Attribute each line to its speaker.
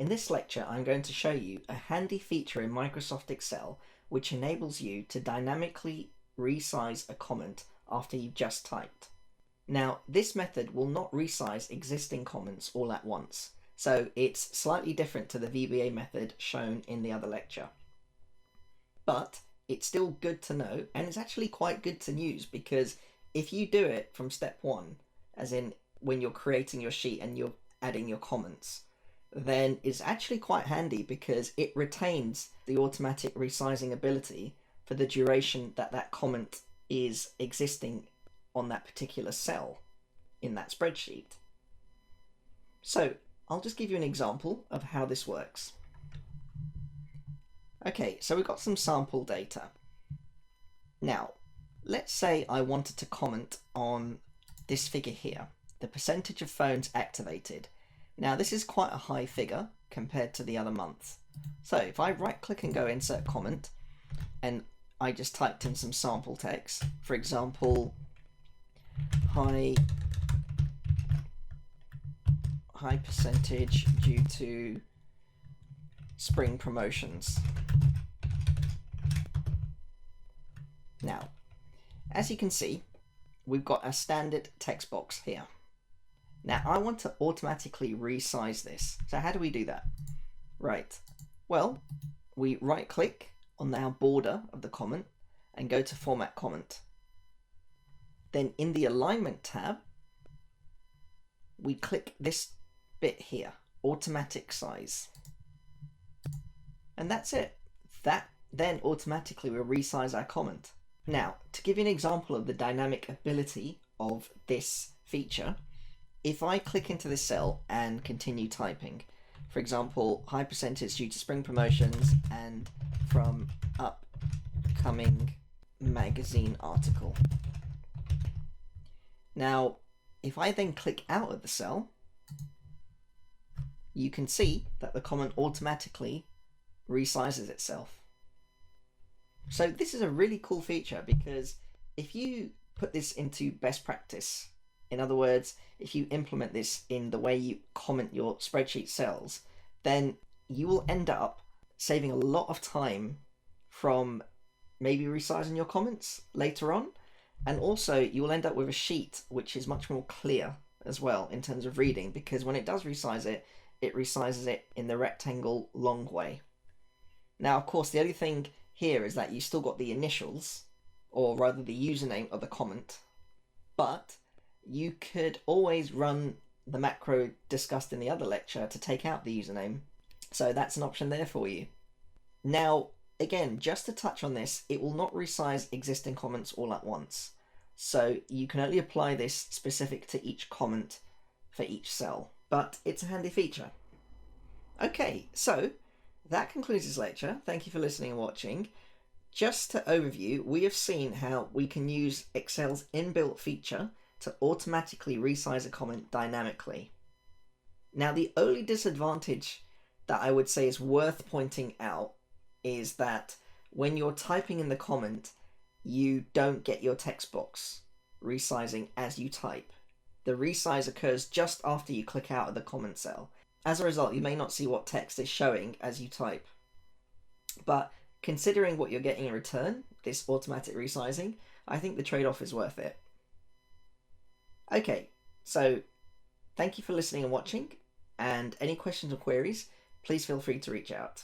Speaker 1: In this lecture, I'm going to show you a handy feature in Microsoft Excel which enables you to dynamically resize a comment after you've just typed. Now, this method will not resize existing comments all at once, so it's slightly different to the VBA method shown in the other lecture. But it's still good to know, and it's actually quite good to use, because if you do it from step one, as in when you're creating your sheet and you're adding your comments, then it's actually quite handy because it retains the automatic resizing ability for the duration that that comment is existing on that particular cell in that spreadsheet. So I'll just give you an example of how this works. Okay, so we've got some sample data. Now, let's say I wanted to comment on this figure here, the percentage of phones activated. Now, this is quite a high figure compared to the other months. So if I right click and go insert comment, and I just typed in some sample text, for example, high percentage due to spring promotions. Now, as you can see, we've got a standard text box here. Now, I want to automatically resize this. So how do we do that? Right. Well, we right click on our border of the comment and go to Format Comment. Then in the Alignment tab, we click this bit here, Automatic Size. And that's it. That then automatically will resize our comment. Now, to give you an example of the dynamic ability of this feature, if I click into this cell and continue typing, for example, high percentage due to spring promotions and from upcoming magazine article. Now, if I then click out of the cell, you can see that the comment automatically resizes itself. So this is a really cool feature, because if you put this into best practice, in other words, if you implement this in the way you comment your spreadsheet cells, then you will end up saving a lot of time from maybe resizing your comments later on. And also you will end up with a sheet which is much more clear as well in terms of reading, because when it does resize it, it resizes it in the rectangle long way. Now, of course, the only thing here is that you still got the initials, or rather the username of the comment, but you could always run the macro discussed in the other lecture to take out the username. So that's an option there for you. Now, again, just to touch on this, it will not resize existing comments all at once. So you can only apply this specific to each comment for each cell, but it's a handy feature. Okay, so that concludes this lecture. Thank you for listening and watching. Just to overview, we have seen how we can use Excel's inbuilt feature to automatically resize a comment dynamically. Now, the only disadvantage that I would say is worth pointing out is that when you're typing in the comment, you don't get your text box resizing as you type. The resize occurs just after you click out of the comment cell. As a result, you may not see what text is showing as you type. But considering what you're getting in return, this automatic resizing, I think the trade-off is worth it. Okay, so thank you for listening and watching, and any questions or queries, please feel free to reach out.